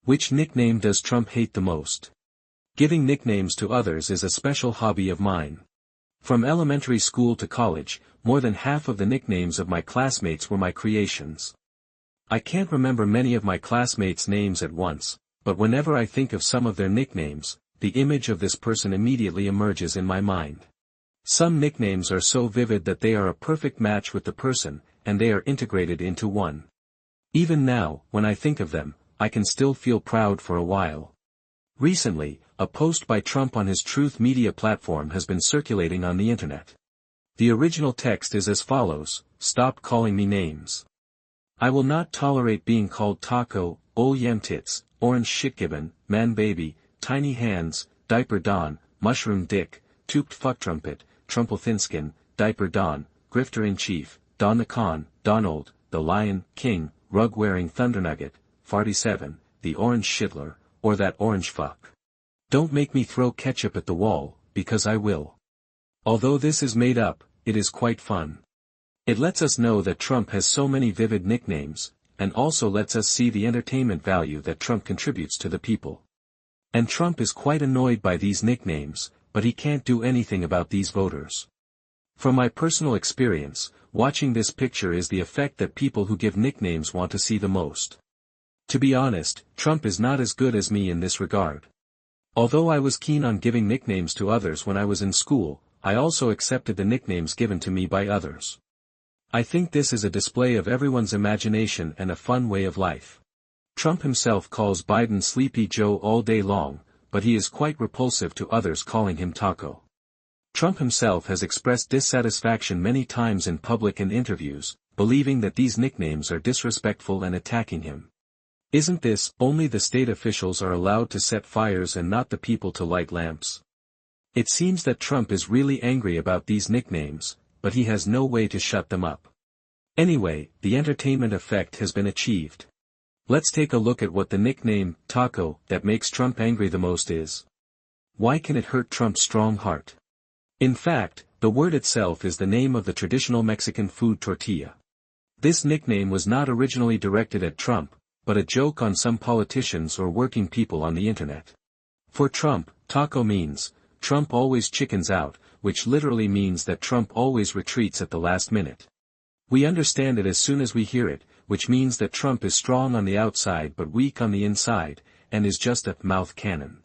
Which nickname does Trump hate the most? Giving nicknames to others is a special hobby of mine. From elementary school to college, more than half of the nicknames of my classmates were my creations. I can't remember many of my classmates' names at once, but whenever I think of some of their nicknames, the image of this person immediately emerges in my mind. Some nicknames are so vivid that they are a perfect match with the person, and they are integrated into one. Even now, when I think of them, I can still feel proud for a while. Recently, a post by Trump on his Truth media platform has been circulating on the internet. The original text is as follows: "Stop calling me names. I will not tolerate being called Taco, Ole Yam Tits, Orange Shitgibbon, Man Baby, Tiny Hands, Diaper Don, Mushroom Dick, Toupe'd Fucktrumpet, Trumplethinskin, Diaper Don, Grifter-in-Chief, Don the Con, Donald, the Lyin King, Rug-wearing Thundernugget, Farty-Seven, the Orange Shitler, or that orange fuck. Don't make me throw ketchup at the wall, because I will." Although this is made up, it is quite fun. It lets us know that Trump has so many vivid nicknames, and also lets us see the entertainment value that Trump contributes to the people. And Trump is quite annoyed by these nicknames, but he can't do anything about these voters. From my personal experience, watching this picture is the effect that people who give nicknames want to see the most. To be honest, Trump is not as good as me in this regard. Although I was keen on giving nicknames to others when I was in school, I also accepted the nicknames given to me by others. I think this is a display of everyone's imagination and a fun way of life. Trump himself calls Biden Sleepy Joe all day long, but he is quite repulsive to others calling him Taco. Trump himself has expressed dissatisfaction many times in public and interviews, believing that these nicknames are disrespectful and attacking him. Isn't this, only the state officials are allowed to set fires and not the people to light lamps? It seems that Trump is really angry about these nicknames, but he has no way to shut them up. Anyway, the entertainment effect has been achieved. Let's take a look at what the nickname, Taco, that makes Trump angry the most is. Why can it hurt Trump's strong heart? In fact, the word itself is the name of the traditional Mexican food tortilla. This nickname was not originally directed at Trump, but a joke on some politicians or working people on the internet. For Trump, Taco means, Trump always chickens out, which literally means that Trump always retreats at the last minute. We understand it as soon as we hear it, which means that Trump is strong on the outside but weak on the inside, and is just a mouth cannon.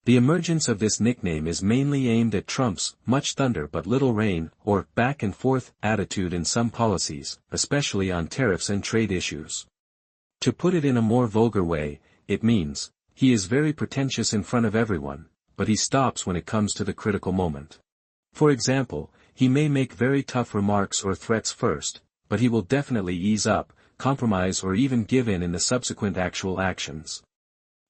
The emergence of this nickname is mainly aimed at Trump's much thunder but little rain, or back and forth attitude in some policies, especially on tariffs and trade issues. To put it in a more vulgar way, it means, he is very pretentious in front of everyone, but he stops when it comes to the critical moment. For example, he may make very tough remarks or threats first, but he will definitely ease up, compromise or even give in the subsequent actual actions.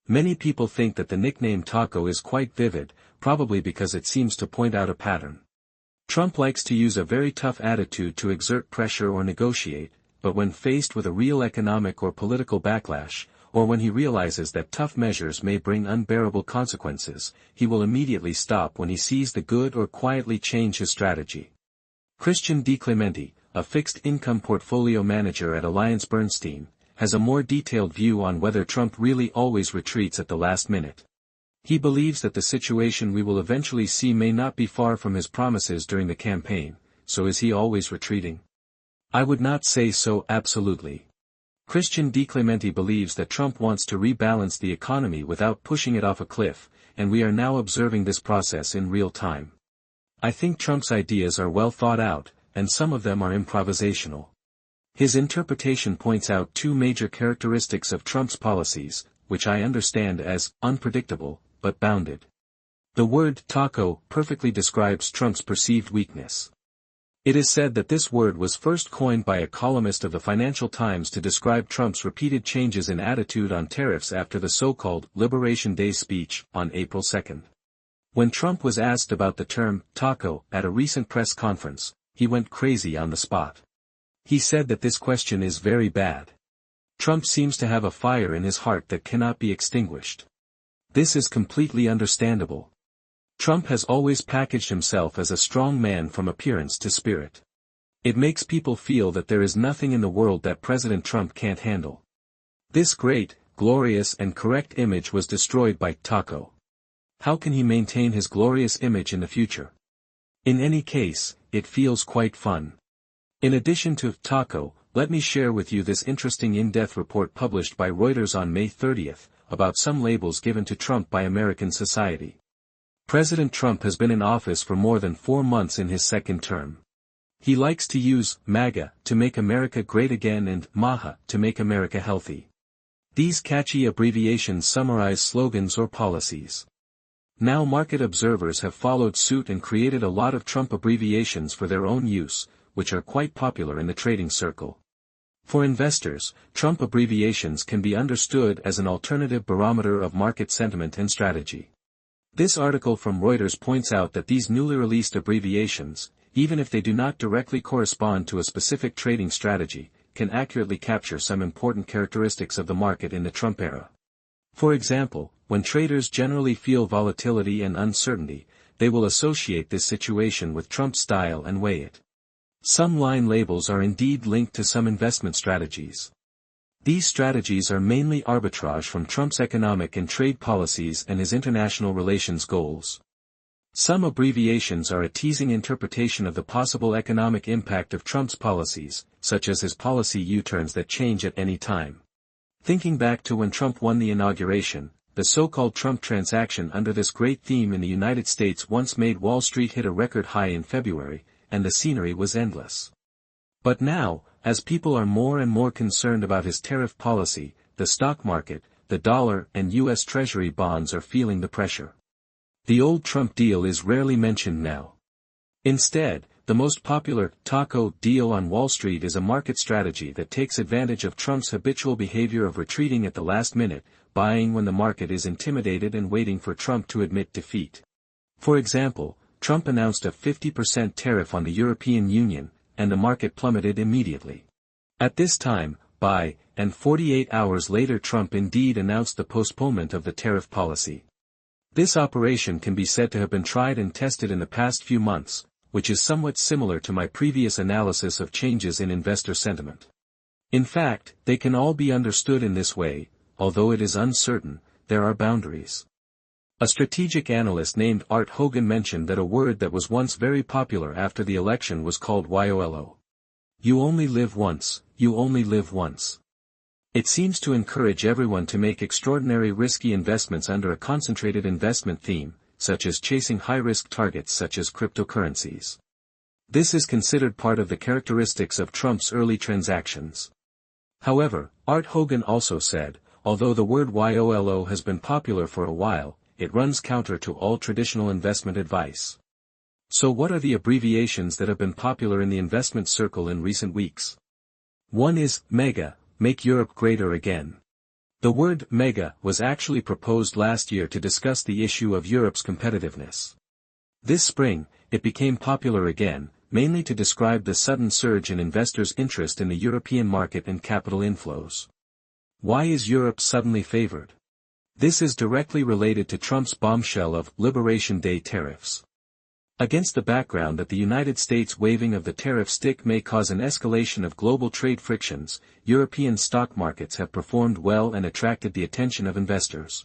Many people think that the nickname Taco is quite vivid, probably because it seems to point out a pattern. Trump likes to use a very tough attitude to exert pressure or negotiate, but when faced with a real economic or political backlash, or when he realizes that tough measures may bring unbearable consequences, he will immediately stop when he sees the good or quietly change his strategy. Christian DiClemente, a fixed-income portfolio manager at AllianceBernstein, has a more detailed view on whether Trump really always retreats at the last minute. He believes that the situation we will eventually see may not be far from his promises during the campaign, so is he always retreating? I would not say so absolutely. Christian DiClemente believes that Trump wants to rebalance the economy without pushing it off a cliff, and we are now observing this process in real time. I think Trump's ideas are well thought out, and some of them are improvisational. His interpretation points out two major characteristics of Trump's policies, which I understand as unpredictable, but bounded. The word taco perfectly describes Trump's perceived weakness. It is said that this word was first coined by a columnist of the Financial Times to describe Trump's repeated changes in attitude on tariffs after the so-called Liberation Day speech on April 2. When Trump was asked about the term taco at a recent press conference, he went crazy on the spot. He said that this question is very bad. Trump seems to have a fire in his heart that cannot be extinguished. This is completely understandable. Trump has always packaged himself as a strong man from appearance to spirit. It makes people feel that there is nothing in the world that President Trump can't handle. This great, glorious and correct image was destroyed by Taco. How can he maintain his glorious image in the future? In any case, it feels quite fun. In addition to Taco, let me share with you this interesting in-depth report published by Reuters on May 30th, about some labels given to Trump by American society. President Trump has been in office for more than 4 months in his second term. He likes to use MAGA to make America great again and MAHA to make America healthy. These catchy abbreviations summarize slogans or policies. Now market observers have followed suit and created a lot of Trump abbreviations for their own use, which are quite popular in the trading circle. For investors, Trump abbreviations can be understood as an alternative barometer of market sentiment and strategy. This article from Reuters points out that these newly released abbreviations, even if they do not directly correspond to a specific trading strategy, can accurately capture some important characteristics of the market in the Trump era. For example, when traders generally feel volatility and uncertainty, they will associate this situation with Trump's style and weigh it. Some line labels are indeed linked to some investment strategies. These strategies are mainly arbitrage from Trump's economic and trade policies and his international relations goals. Some abbreviations are a teasing interpretation of the possible economic impact of Trump's policies, such as his policy U-turns that change at any time. Thinking back to when Trump won the inauguration, the so-called Trump transaction under this great theme in the United States once made Wall Street hit a record high in February, and the scenery was endless. But now, as people are more and more concerned about his tariff policy, the stock market, the dollar and U.S. Treasury bonds are feeling the pressure. The old Trump deal is rarely mentioned now. Instead, the most popular taco deal on Wall Street is a market strategy that takes advantage of Trump's habitual behavior of retreating at the last minute, buying when the market is intimidated and waiting for Trump to admit defeat. For example, Trump announced a 50% tariff on the European Union, and the market plummeted immediately. At this time, buy, and 48 hours later Trump indeed announced the postponement of the tariff policy. This operation can be said to have been tried and tested in the past few months, which is somewhat similar to my previous analysis of changes in investor sentiment. In fact, they can all be understood in this way, although it is uncertain, there are boundaries. A strategic analyst named Art Hogan mentioned that a word that was once very popular after the election was called YOLO. You only live once, you only live once. It seems to encourage everyone to make extraordinary risky investments under a concentrated investment theme, such as chasing high-risk targets such as cryptocurrencies. This is considered part of the characteristics of Trump's early transactions. However, Art Hogan also said, although the word YOLO has been popular for a while, it runs counter to all traditional investment advice. So what are the abbreviations that have been popular in the investment circle in recent weeks? One is MEGA, Make Europe Greater Again. The word MEGA was actually proposed last year to discuss the issue of Europe's competitiveness. This spring, it became popular again, mainly to describe the sudden surge in investors' interest in the European market and capital inflows. Why is Europe suddenly favored? This is directly related to Trump's bombshell of Liberation Day tariffs. Against the background that the United States waiving of the tariff stick may cause an escalation of global trade frictions, European stock markets have performed well and attracted the attention of investors.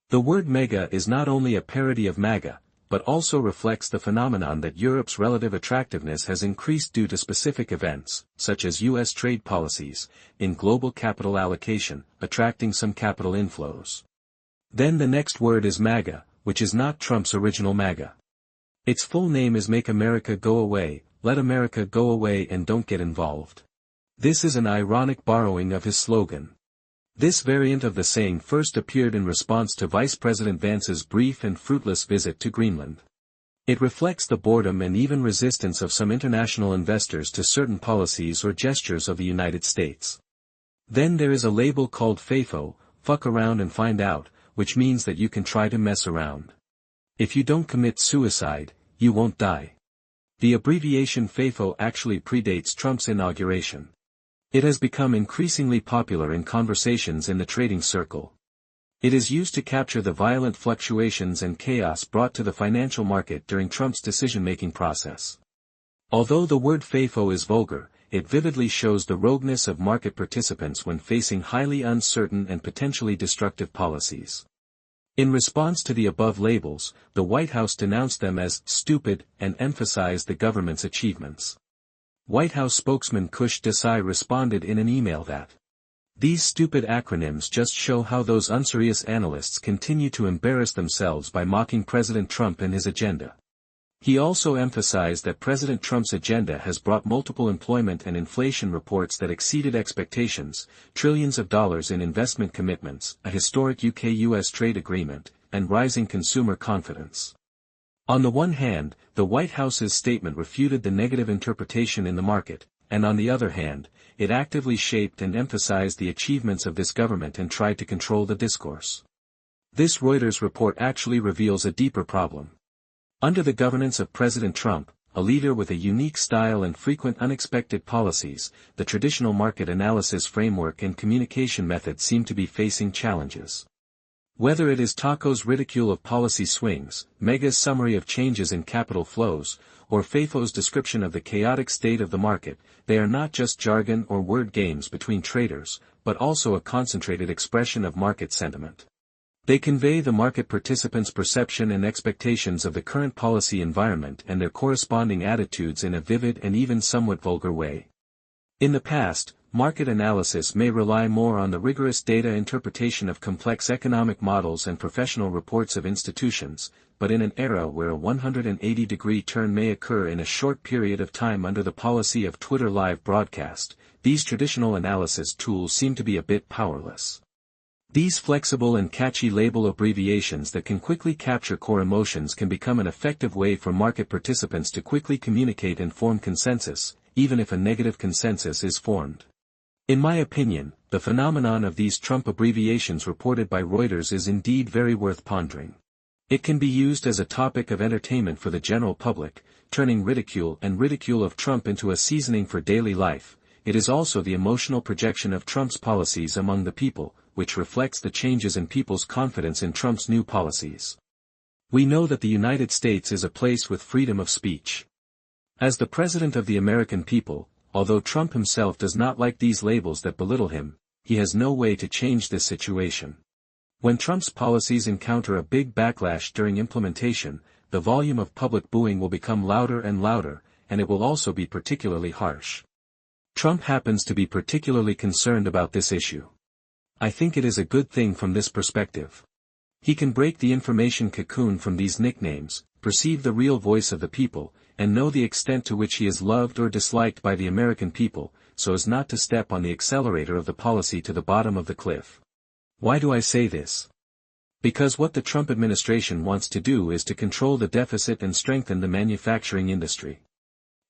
The word MEGA is not only a parody of MAGA, but also reflects the phenomenon that Europe's relative attractiveness has increased due to specific events, such as U.S. trade policies, in global capital allocation, attracting some capital inflows. Then the next word is MAGA, which is not Trump's original MAGA. Its full name is Make America Go Away, Let America Go Away and Don't Get Involved. This is an ironic borrowing of his slogan. This variant of the saying first appeared in response to Vice President Vance's brief and fruitless visit to Greenland. It reflects the boredom and even resistance of some international investors to certain policies or gestures of the United States. Then there is a label called FAFO, Fuck Around and Find Out, which means that you can try to mess around. If you don't commit suicide, you won't die. The abbreviation FAFO actually predates Trump's inauguration. It has become increasingly popular in conversations in the trading circle. It is used to capture the violent fluctuations and chaos brought to the financial market during Trump's decision-making process. Although the word FAFO is vulgar, it vividly shows the rogueness of market participants when facing highly uncertain and potentially destructive policies. In response to the above labels, the White House denounced them as stupid and emphasized the government's achievements. White House spokesman Kush Desai responded in an email that these stupid acronyms just show how those unserious analysts continue to embarrass themselves by mocking President Trump and his agenda. He also emphasized that President Trump's agenda has brought multiple employment and inflation reports that exceeded expectations, trillions of dollars in investment commitments, a historic UK-US trade agreement, and rising consumer confidence. On the one hand, the White House's statement refuted the negative interpretation in the market, and on the other hand, it actively shaped and emphasized the achievements of this government and tried to control the discourse. This Reuters report actually reveals a deeper problem. Under the governance of President Trump, a leader with a unique style and frequent unexpected policies, the traditional market analysis framework and communication methods seem to be facing challenges. Whether it is Taco's ridicule of policy swings, Mega's summary of changes in capital flows, or FAFO's description of the chaotic state of the market, they are not just jargon or word games between traders, but also a concentrated expression of market sentiment. They convey the market participants' perception and expectations of the current policy environment and their corresponding attitudes in a vivid and even somewhat vulgar way. In the past, market analysis may rely more on the rigorous data interpretation of complex economic models and professional reports of institutions, but in an era where a 180-degree turn may occur in a short period of time under the policy of Twitter live broadcast, these traditional analysis tools seem to be a bit powerless. These flexible and catchy label abbreviations that can quickly capture core emotions can become an effective way for market participants to quickly communicate and form consensus, even if a negative consensus is formed. In my opinion, the phenomenon of these Trump abbreviations reported by Reuters is indeed very worth pondering. It can be used as a topic of entertainment for the general public, turning ridicule of Trump into a seasoning for daily life. It is also the emotional projection of Trump's policies among the people, which reflects the changes in people's confidence in Trump's new policies. We know that the United States is a place with freedom of speech. As the president of the American people, although Trump himself does not like these labels that belittle him, he has no way to change this situation. When Trump's policies encounter a big backlash during implementation, the volume of public booing will become louder and louder, and it will also be particularly harsh. Trump happens to be particularly concerned about this issue. I think it is a good thing from this perspective. He can break the information cocoon from these nicknames, perceive the real voice of the people, and know the extent to which he is loved or disliked by the American people, so as not to step on the accelerator of the policy to the bottom of the cliff. Why do I say this? Because what the Trump administration wants to do is to control the deficit and strengthen the manufacturing industry.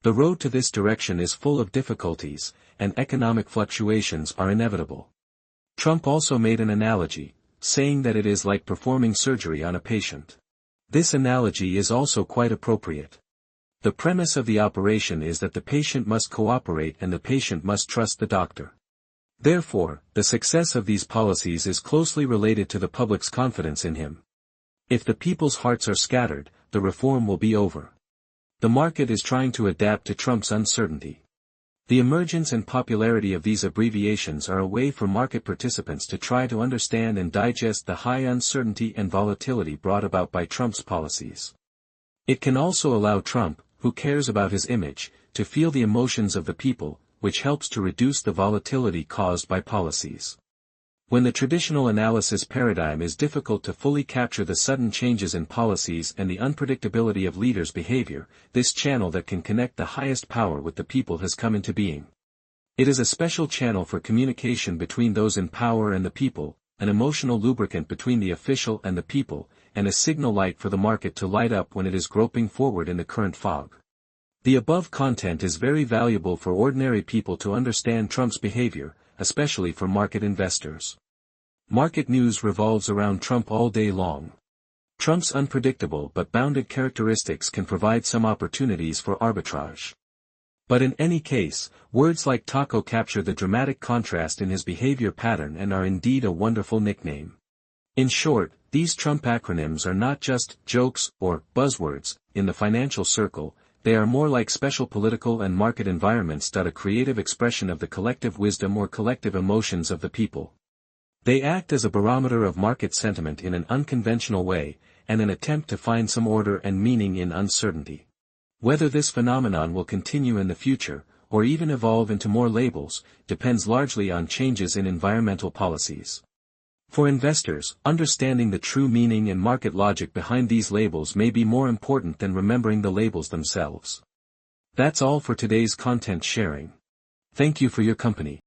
The road to this direction is full of difficulties, and economic fluctuations are inevitable. Trump also made an analogy, saying that it is like performing surgery on a patient. This analogy is also quite appropriate. The premise of the operation is that the patient must cooperate and the patient must trust the doctor. Therefore, the success of these policies is closely related to the public's confidence in him. If the people's hearts are scattered, the reform will be over. The market is trying to adapt to Trump's uncertainty. The emergence and popularity of these abbreviations are a way for market participants to try to understand and digest the high uncertainty and volatility brought about by Trump's policies. It can also allow Trump, who cares about his image, to feel the emotions of the people, which helps to reduce the volatility caused by policies. When the traditional analysis paradigm is difficult to fully capture the sudden changes in policies and the unpredictability of leaders' behavior, this channel that can connect the highest power with the people has come into being. It is a special channel for communication between those in power and the people, an emotional lubricant between the official and the people, and a signal light for the market to light up when it is groping forward in the current fog. The above content is very valuable for ordinary people to understand Trump's behavior, especially for market investors. Market news revolves around Trump all day long. Trump's unpredictable but bounded characteristics can provide some opportunities for arbitrage. But in any case, words like taco capture the dramatic contrast in his behavior pattern and are indeed a wonderful nickname. In short, these Trump acronyms are not just jokes or buzzwords in the financial circle, they are more like special political and market environments. A creative expression of the collective wisdom or collective emotions of the people. They act as a barometer of market sentiment in an unconventional way, and an attempt to find some order and meaning in uncertainty. Whether this phenomenon will continue in the future, or even evolve into more labels, depends largely on changes in environmental policies. For investors, understanding the true meaning and market logic behind these labels may be more important than remembering the labels themselves. That's all for today's content sharing. Thank you for your company.